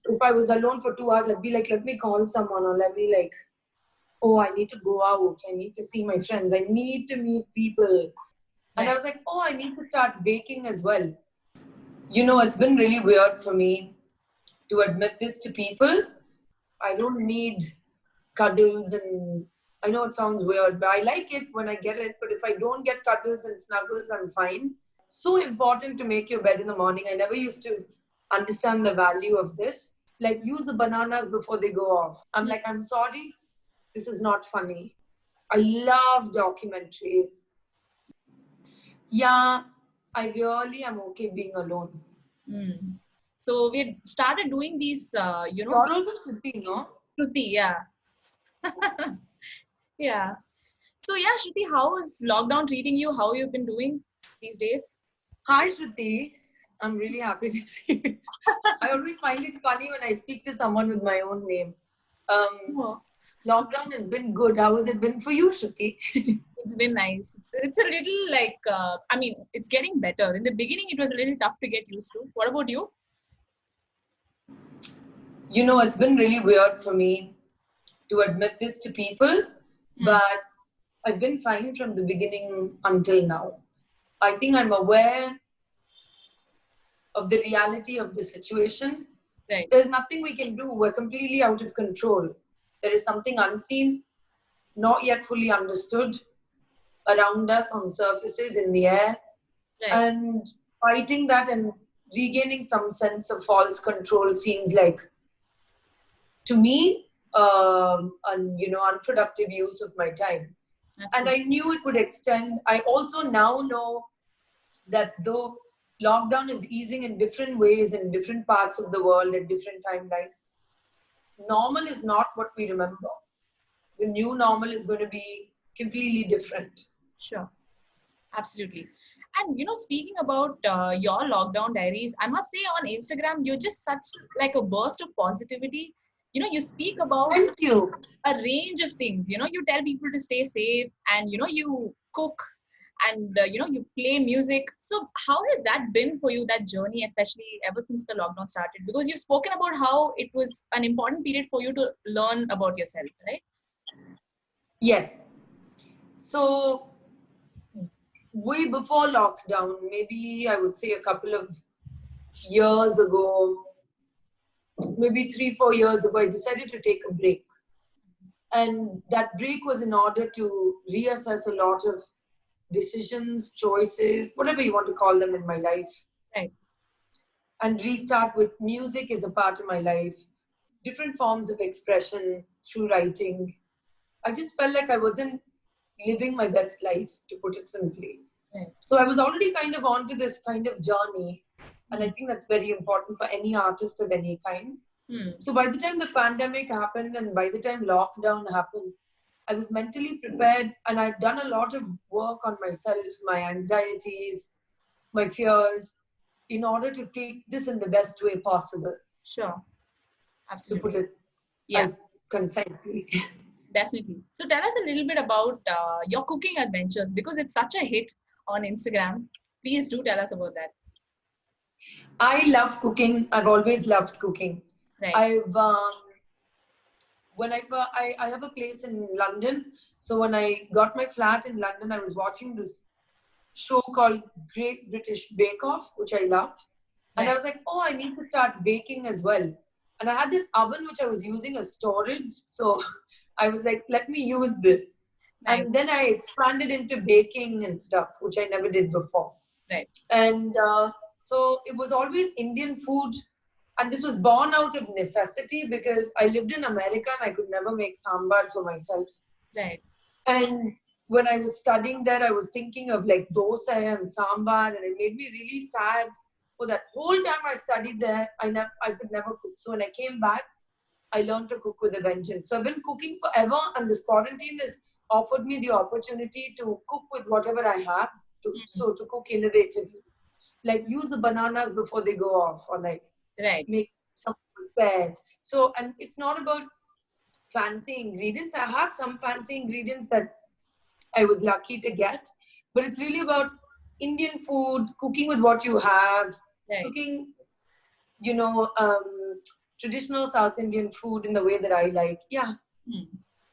if I was alone for 2 hours, I'd be like, let me call someone, or let me like, oh, I need to go out. I need to see my friends. I need to meet people. And I was like, oh, I need to start baking as well. You know, it's been really weird for me to admit this to people. I don't need cuddles, and I know it sounds weird, but I like it when I get it. But if I don't get cuddles and snuggles, I'm fine. So important to make your bed in the morning. I never used to understand the value of this. Like, use the bananas before they go off. I'm like, I'm sorry, this is not funny. I love documentaries. Yeah, I really am okay being alone. So we started doing these, You're also Shruti, no? Shruti, yeah. Yeah. So yeah, Shruti, how is lockdown treating you? How you've been doing these days? Hi, Shruti. I'm really happy to see you. I always find it funny when I speak to someone with my own name. Lockdown has been good. How has it been for you, Shruti? It's been nice. It's a little like, I mean, it's getting better. In the beginning, it was a little tough to get used to. What about you? You know, it's been really weird for me to admit this to people, but I've been fine from the beginning until now. I think I'm aware of the reality of the situation. Right. There's nothing we can do. We're completely out of control. There is something unseen, not yet fully understood, around us, on surfaces, in the air. Right. And fighting that and regaining some sense of false control seems like, to me, unproductive use of my time. Absolutely. And I knew it would extend. I also now know that though lockdown is easing in different ways in different parts of the world at different timelines, normal is not what we remember. The new normal is going to be completely different. Sure. Absolutely. And speaking about your lockdown diaries, I must say on Instagram, you're just such like a burst of positivity. You speak about Thank you. a range of things. You tell people to stay safe, and you cook, and you play music. So how has that been for you, that journey, especially ever since the lockdown started? Because you've spoken about how it was an important period for you to learn about yourself, right? Yes. So way before lockdown, maybe I would say a couple of years ago, maybe 3-4 years ago, I decided to take a break. And that break was in order to reassess a lot of decisions, choices, whatever you want to call them in my life. Right. And restart with music as a part of my life, different forms of expression through writing. I just felt like I wasn't living my best life, to put it simply. Right. So I was already kind of onto this kind of journey. And I think that's very important for any artist of any kind. So by the time the pandemic happened and by the time lockdown happened, I was mentally prepared, and I'd done a lot of work on myself, my anxieties, my fears, in order to take this in the best way possible. Sure. Absolutely. To put it as concisely. Definitely. So tell us a little bit about your cooking adventures, because it's such a hit on Instagram. Please do tell us about that. I love cooking. I've always loved cooking. Right. I've I have a place in London. So when I got my flat in London, I was watching this show called Great British Bake Off, which I love. And I was like, oh, I need to start baking as well. And I had this oven which I was using as storage. So I was like, let me use this. Nice. And then I expanded into baking and stuff, which I never did before. Right. And so it was always Indian food. And this was born out of necessity because I lived in America and I could never make sambar for myself. Right. And when I was studying there, I was thinking of like dosa and sambar, and it made me really sad. For that whole time I studied there, I could never cook. So when I came back, I learned to cook with a vengeance. So I've been cooking forever, and this quarantine has offered me the opportunity to cook with whatever I have. So to cook innovatively, like use the bananas before they go off, or like make some pears. So, and it's not about fancy ingredients. I have some fancy ingredients that I was lucky to get, but it's really about Indian food, cooking with what you have, cooking, traditional South Indian food in the way that I like. Yeah,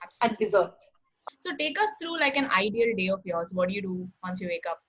Absolutely. and dessert. So take us through like an ideal day of yours. What do you do once you wake up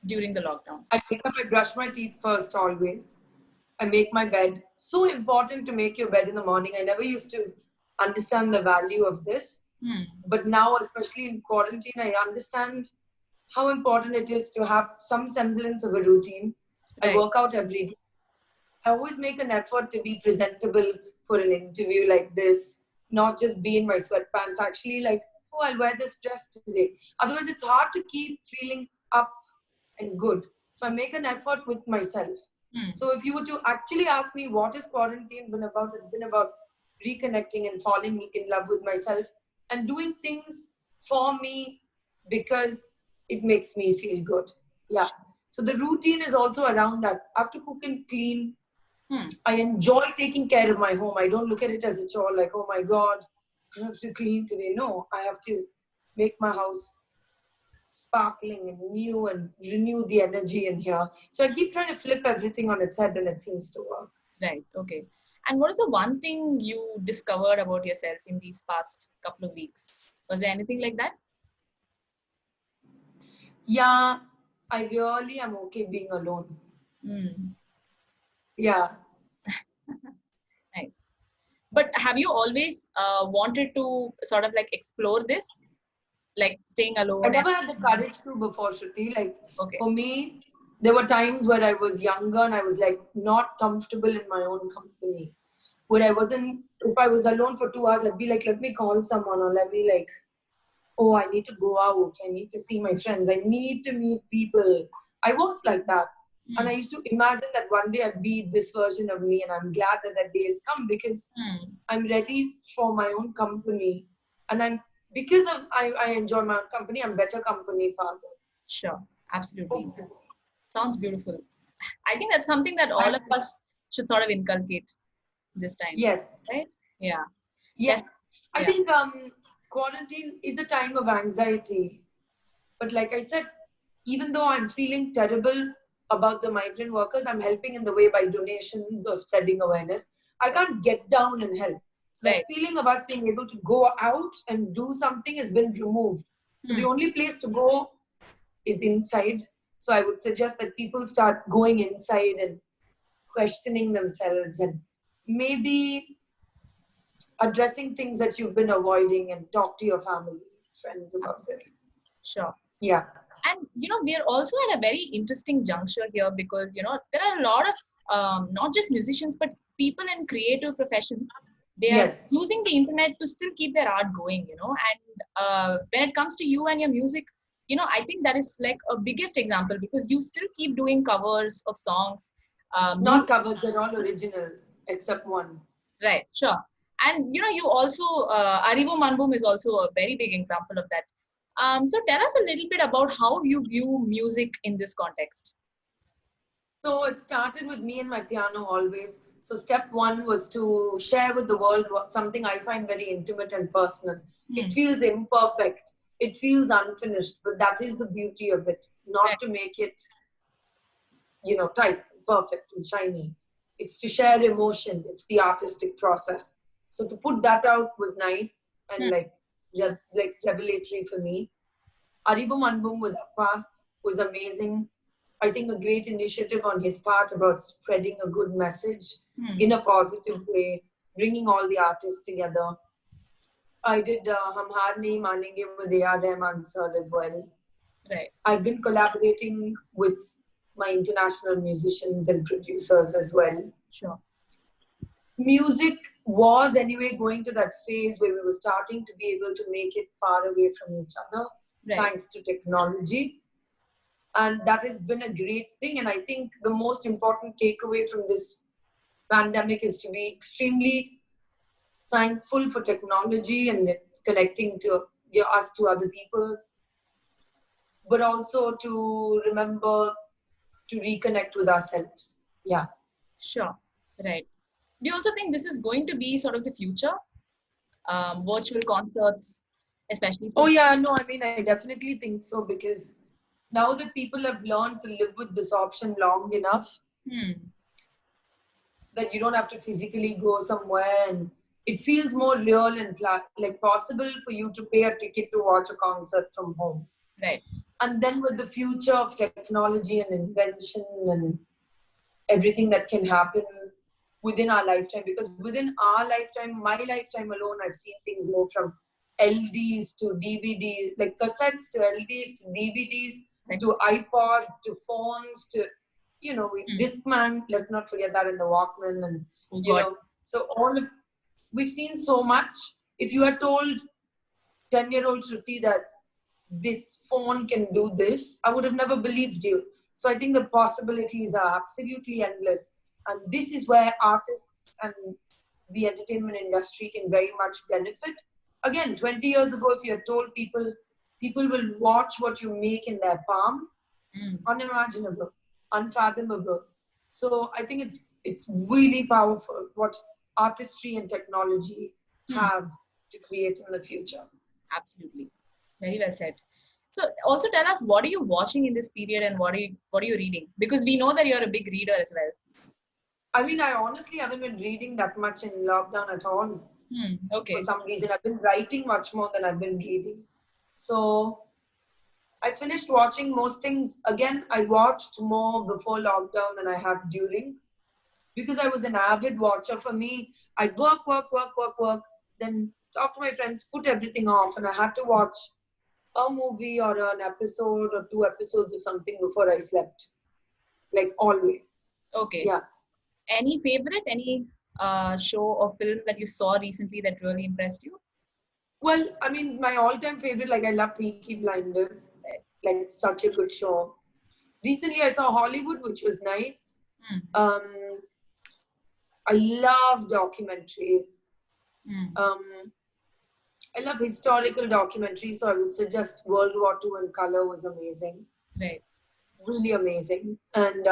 during the lockdown? I wake up, I brush my teeth first always. I make my bed. So important to make your bed in the morning. I never used to understand the value of this. But now, especially in quarantine, I understand how important it is to have some semblance of a routine. I Right. work out every day. I always make an effort to be presentable for an interview like this, not just be in my sweatpants. Actually, like, oh, I'll wear this dress today. Otherwise, it's hard to keep feeling up and good. So I make an effort with myself. So if you were to actually ask me what is quarantine been about, it's been about reconnecting and falling in love with myself and doing things for me because it makes me feel good. Yeah. So the routine is also around that. I have to cook and clean. I enjoy taking care of my home. I don't look at it as a chore like, oh my God, I have to clean today. No, I have to make my house sparkling and new and renew the energy in here. So I keep trying to flip everything on its head and it seems to work. Right. Okay. And what is the one thing you discovered about yourself in these past couple of weeks? Was there anything like that? Yeah, I really am okay being alone. Yeah. Nice. But have you always wanted to sort of like explore this, like staying I alone? never had the courage to before, Shruti. Like, Okay. for me, there were times where I was younger and I was like not comfortable in my own company. Where I wasn't, if I was alone for 2 hours, I'd be like, let me call someone or let me like, oh, I need to go out. I need to see my friends. I need to meet people. I was like that. And I used to imagine that one day I'd be this version of me. And I'm glad that that day has come because I'm ready for my own company. And because of I enjoy my own company, I'm better company for others. Sure. Absolutely. Sounds beautiful. I think that's something that all of us should sort of inculcate this time. Yes. Right? Yeah. Yes. I Yeah. think quarantine is a time of anxiety. But like I said, even though I'm feeling terrible about the migrant workers, I'm helping in the way by donations or spreading awareness. I can't get down and help. So Right. the feeling of us being able to go out and do something has been removed. So the only place to go is inside. So I would suggest that people start going inside and questioning themselves and maybe addressing things that you've been avoiding and talk to your family, friends about it. Sure. Yeah. And we are also at a very interesting juncture here because there are a lot of not just musicians but people in creative professions. They are using the internet to still keep their art going. And when it comes to you and your music, I think that is like a biggest example because you still keep doing covers of songs. Not covers, they're all originals except one. Right, sure. And you also Arivo Manbum is also a very big example of that. So tell us a little bit about how you view music in this context. So it started with me and my piano always. So step one was to share with the world something I find very intimate and personal. It feels imperfect. It feels unfinished, but that is the beauty of it. Not to make it, tight, perfect and shiny. It's to share emotion. It's the artistic process. So to put that out was nice and like revelatory for me. Aribo Manbum with Appa was amazing. I think a great initiative on his part about spreading a good message in a positive way, bringing all the artists together. I did Hum Haar Nahi Manenge with A.R. Rahman sir as well. Right. I've been collaborating with my international musicians and producers as well. Sure. Music was anyway going to that phase where we were starting to be able to make it far away from each other, thanks to technology. And that has been a great thing. And I think the most important takeaway from this pandemic is to be extremely thankful for technology and it's connecting to us to other people, but also to remember to reconnect with ourselves. Yeah. Sure. Right. Do you also think this is going to be sort of the future? Virtual concerts, especially? Oh yeah, no, I mean, I definitely think so because now that people have learned to live with this option long enough, that you don't have to physically go somewhere, and it feels more real and like possible for you to pay a ticket to watch a concert from home. Right. And then with the future of technology and invention and everything that can happen within our lifetime, because within our lifetime, my lifetime alone, I've seen things move from LDs to DVDs, like cassettes to LDs to DVDs to iPods to phones to, you know, Discman, let's not forget that, in the Walkman, and you know, so we've seen so much. If you had told 10-year-old Shruti that this phone can do this, I would have never believed you. So I think the possibilities are absolutely endless. And this is where artists and the entertainment industry can very much benefit. Again, 20 years ago, if you had told people will watch what you make in their palm, unimaginable, unfathomable. So I think it's really powerful what artistry and technology have to create in the future. Absolutely. Very well said. So also tell us, what are you watching in this period and what are you reading? Because we know that you're a big reader as well. I mean, I honestly haven't been reading that much in lockdown at all. Okay. For some reason, I've been writing much more than I've been reading. So I finished watching most things. Again, I watched more before lockdown than I have during, because I was an avid watcher. For me, I'd work, then talk to my friends, put everything off, and I had to watch a movie or an episode or 2 episodes of something before I slept. Like always. Okay. Yeah. Any favorite, any show or film that you saw recently that really impressed you? Well, I mean, my all-time favorite, like I love Peaky Blinders. Like such a good show. Recently, I saw Hollywood, which was nice. I love documentaries. I love historical documentaries, so I would suggest World War II in color was amazing. Right. Really amazing. And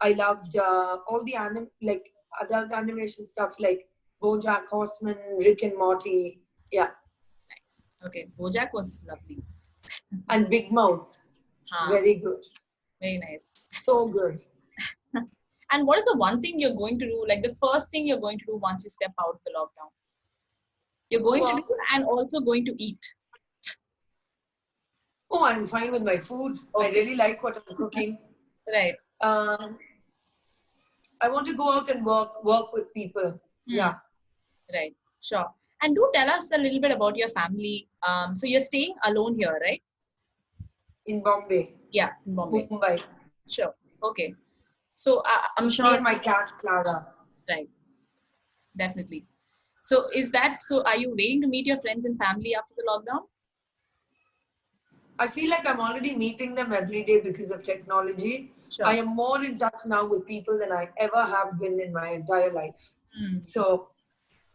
I loved all the adult animation stuff like BoJack Horseman, Rick and Morty. Yeah. Nice. Okay. BoJack was lovely. And Big Mouth. Very good. Very nice. So good. And what is the one thing you're going to do, like the first thing you're going to do once you step out of the lockdown? You're going to do and also going to eat. Oh, I'm fine with my food. Okay. I really like what I'm cooking. Right. I want to go out and work with people. Yeah. Right. Sure. And do tell us a little bit about your family. So you're staying alone here, right? In Bombay. Yeah, in Bombay. Mumbai. Sure. Okay. So I'm sure. Me and my cat, Clara. Right. Definitely. So are you waiting to meet your friends and family after the lockdown? I feel like I'm already meeting them every day because of technology. Sure. I am more in touch now with people than I ever have been in my entire life. So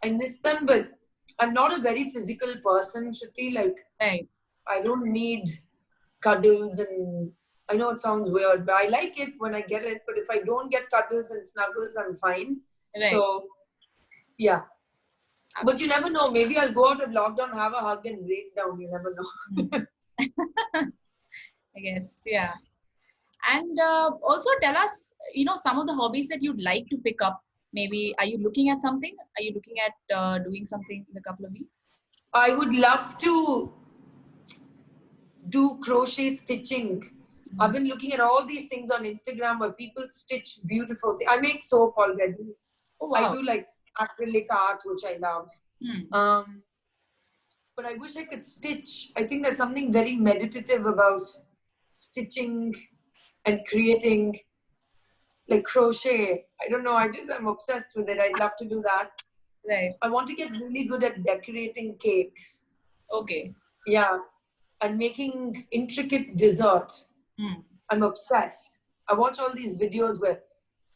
I miss them, but I'm not a very physical person, Shruti. Like, right. I don't need cuddles, and I know it sounds weird, but I like it when I get it. But if I don't get cuddles and snuggles, I'm fine. Right. So, yeah. But you never know. Maybe I'll go out of lockdown, have a hug, and break down. You never know. I guess, yeah. And also tell us, some of the hobbies that you'd like to pick up. Maybe, are you looking at something? Are you looking at doing something in a couple of weeks? I would love to do crochet stitching. I've been looking at all these things on Instagram where people stitch beautiful things. I make soap already. Oh, wow. I do like acrylic art, which I love. But I wish I could stitch. I think there's something very meditative about stitching and creating, like crochet. I don't know. I'm obsessed with it. I'd love to do that. Right. I want to get really good at decorating cakes. Okay. Yeah. And making intricate dessert. I'm obsessed. I watch all these videos where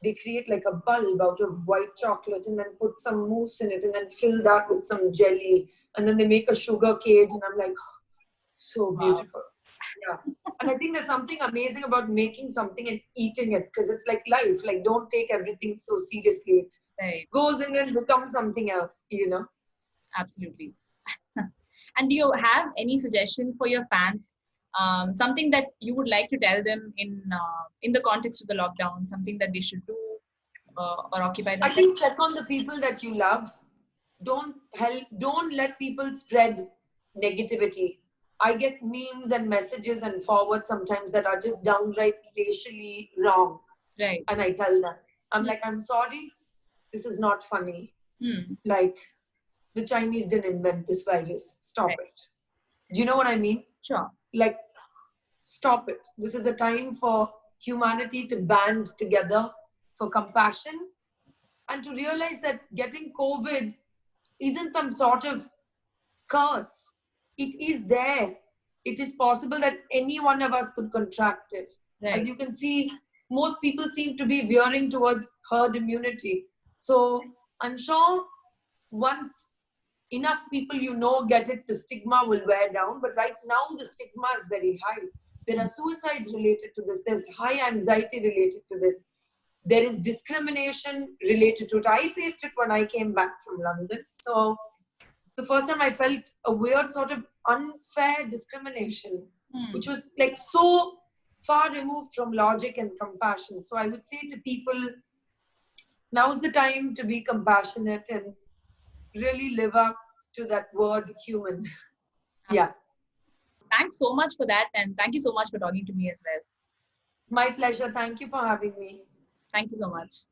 they create like a bulb out of white chocolate and then put some mousse in it and then fill that with some jelly. And then they make a sugar cage, and I'm like, oh, so beautiful. Wow. Yeah. And I think there's something amazing about making something and eating it, because it's like life. Like, don't take everything so seriously. It goes in and becomes something else, Absolutely. And do you have any suggestion for your fans? Something that you would like to tell them in the context of the lockdown, something that they should do or occupy I themselves? think check on the people that you love. Don't let people spread negativity. I get memes and messages and forwards sometimes that are just downright racially wrong. Right. And I tell them, I'm like, I'm sorry, this is not funny. Hmm. Like, the Chinese didn't invent this virus. Stop Right. it. Do you know what I mean? Sure. Like, stop it. This is a time for humanity to band together for compassion and to realize that getting COVID isn't some sort of curse. It is there. It is possible that any one of us could contract it. Right. As you can see, most people seem to be veering towards herd immunity. So I'm sure once enough people get it, the stigma will wear down. But right now, the stigma is very high. There are suicides related to this. There's high anxiety related to this. There is discrimination related to it. I faced it when I came back from London. So it's the first time I felt a weird sort of unfair discrimination, which was like so far removed from logic and compassion. So I would say to people, now's the time to be compassionate and really live up to that word human. Yeah. Thanks so much for that, and thank you so much for talking to me as well. My pleasure. Thank you for having me. Thank you so much.